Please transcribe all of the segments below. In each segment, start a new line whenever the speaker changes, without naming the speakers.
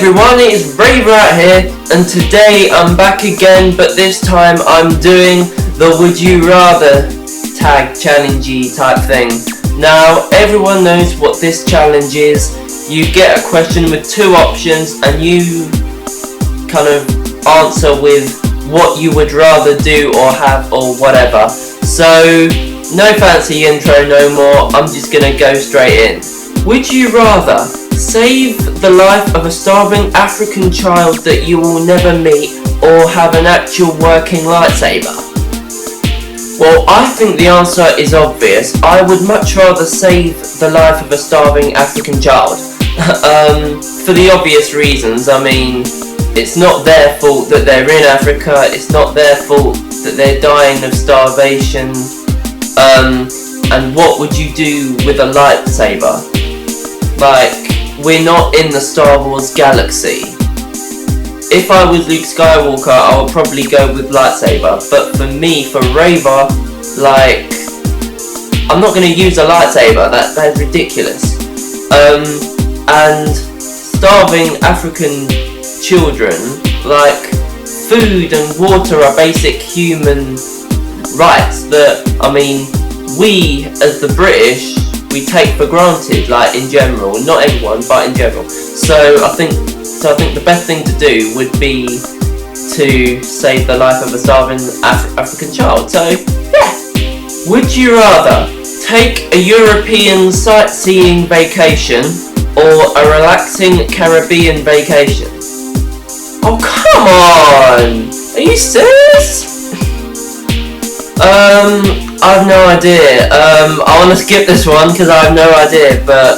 everyone, it is RAVER out here, and today I'm back again, but this time I'm doing the Would You Rather tag challenge type thing. Now, everyone knows what this challenge is. You get a question with two options and you kind of answer with what you would rather do or have or whatever. So, no fancy intro no more, I'm just gonna go straight in. Would you rather save the life of a starving African child that you will never meet, or have an actual working lightsaber? Well, I think the answer is obvious. I would much rather save the life of a starving African child. For the obvious reasons. I mean, it's not their fault that they're in Africa, it's not their fault that they're dying of starvation. And what would you do with a lightsaber? Like, we're not in the Star Wars galaxy. If I was Luke Skywalker, I would probably go with lightsaber. But for me, for RAVER, like, I'm not going to use a lightsaber. That's ridiculous. And starving African children, like, food and water are basic human rights that, I mean, we as the British, we take for granted, like, in general, not everyone, but in general. So I think the best thing to do would be to save the life of a starving African child. So yeah, would you rather take a European sightseeing vacation or a relaxing Caribbean vacation? Oh, come on! Are you serious? I have no idea. I want to skip this one because I have no idea, but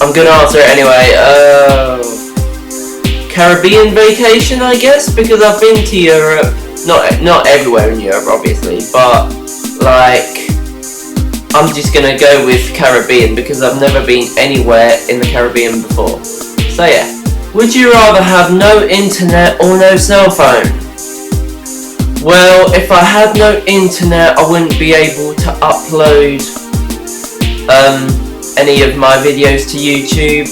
I'm gonna answer it anyway. Caribbean vacation, I guess, because I've been to Europe. Not everywhere in Europe, obviously, but like, I'm just gonna go with Caribbean because I've never been anywhere in the Caribbean before. So yeah, would you rather have no internet or no cell phone? Well, if I had no internet, I wouldn't be able to upload any of my videos to YouTube.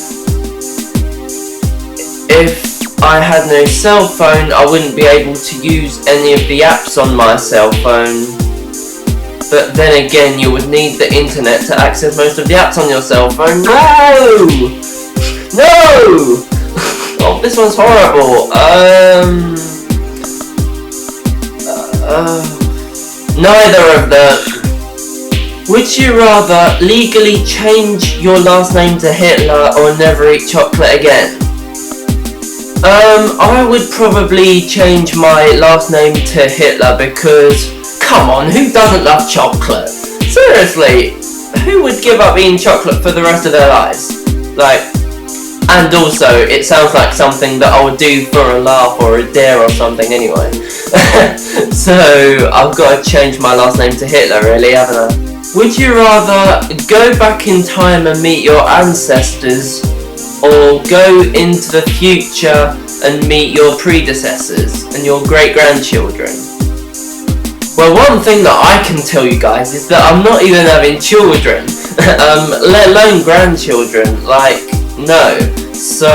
If I had no cell phone, I wouldn't be able to use any of the apps on my cell phone. But then again, you would need the internet to access most of the apps on your cell phone. No! No! Oh, this one's horrible. Neither of them. Would you rather legally change your last name to Hitler or never eat chocolate again? I would probably change my last name to Hitler because, come on, who doesn't love chocolate? Seriously, who would give up eating chocolate for the rest of their lives? Like, and also, it sounds like something that I would do for a laugh or a dare or something anyway. So, I've got to change my last name to Hitler, really, haven't I? Would you rather go back in time and meet your ancestors, or go into the future and meet your predecessors and your great-grandchildren? Well, one thing that I can tell you guys is that I'm not even having children, let alone grandchildren, like, no. So,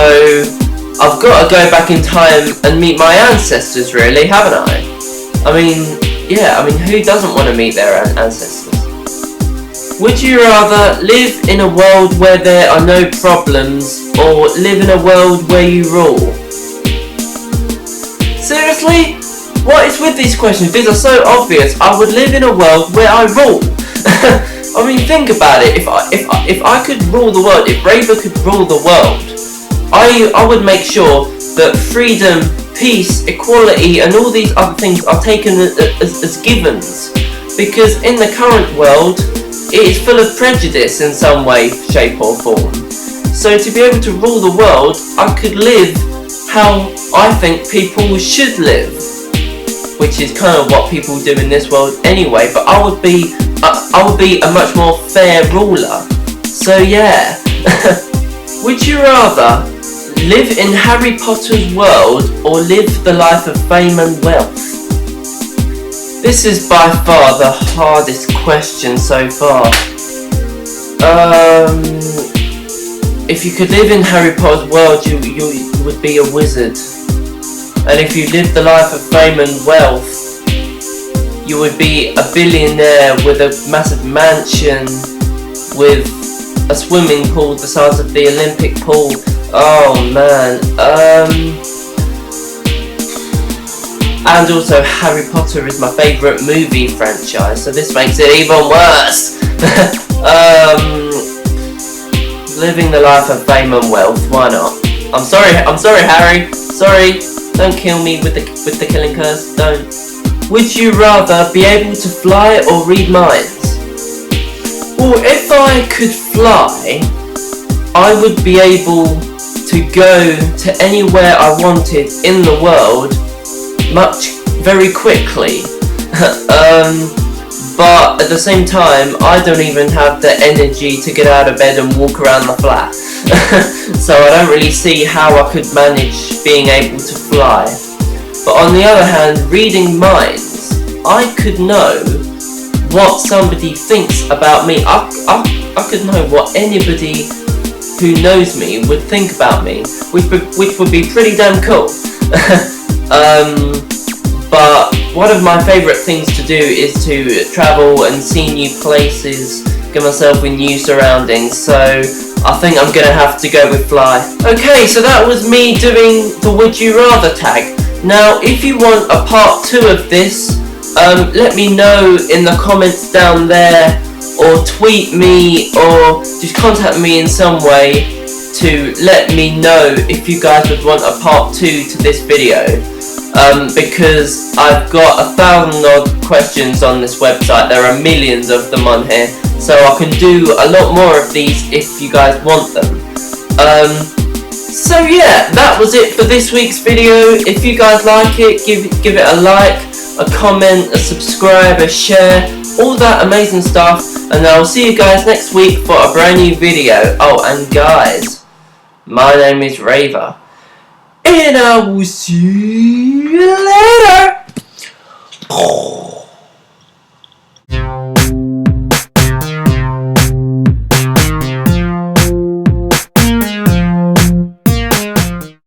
I've got to go back in time and meet my ancestors, really, haven't I? I mean, yeah, who doesn't want to meet their ancestors? Would you rather live in a world where there are no problems, or live in a world where you rule? Seriously? What is with these questions? These are so obvious. I would live in a world where I rule. I mean, think about it. If I could rule the world, if RAVER could rule the world, I would make sure that freedom, peace, equality, and all these other things are taken as givens. Because in the current world, it is full of prejudice in some way, shape or form. So to be able to rule the world, I could live how I think people should live, which is kind of what people do in this world anyway. But I would be a much more fair ruler. So yeah. Would you rather live in Harry Potter's world or live the life of fame and wealth? This is by far the hardest question so far. If you could live in Harry Potter's world, you you would be a wizard. And if you lived the life of fame and wealth, you would be a billionaire with a massive mansion, with a swimming pool the size of the Olympic pool. Oh man. And also Harry Potter is my favourite movie franchise, so this makes it even worse. Living the life of fame and wealth, why not? I'm sorry Harry. Sorry. Don't kill me with the killing curse. Don't. Would you rather be able to fly or read minds? Well, if I could fly, I would be able to go to anywhere I wanted in the world very quickly. But at the same time, I don't even have the energy to get out of bed and walk around the flat. So I don't really see how I could manage being able to fly. But on the other hand, reading minds, I could know what somebody thinks about me. I could know what anybody who knows me would think about me, which would be pretty damn cool. But one of my favourite things to do is to travel and see new places, get myself in new surroundings, so I think I'm going to have to go with fly. Okay, so that was me doing the Would You Rather tag. Now, if you want a part 2 of this, let me know in the comments down there, or tweet me, or just contact me in some way to let me know if you guys would want a part 2 to this video. Because I've got 1,000 odd questions on this website. There are millions of them on here, so I can do a lot more of these if you guys want them. So yeah, that was it for this week's video. If you guys like it, give it a like, a comment, a subscribe, a share, all that amazing stuff, and I'll see you guys next week for a brand new video. Oh, and guys, my name is Raver, and I will see you later.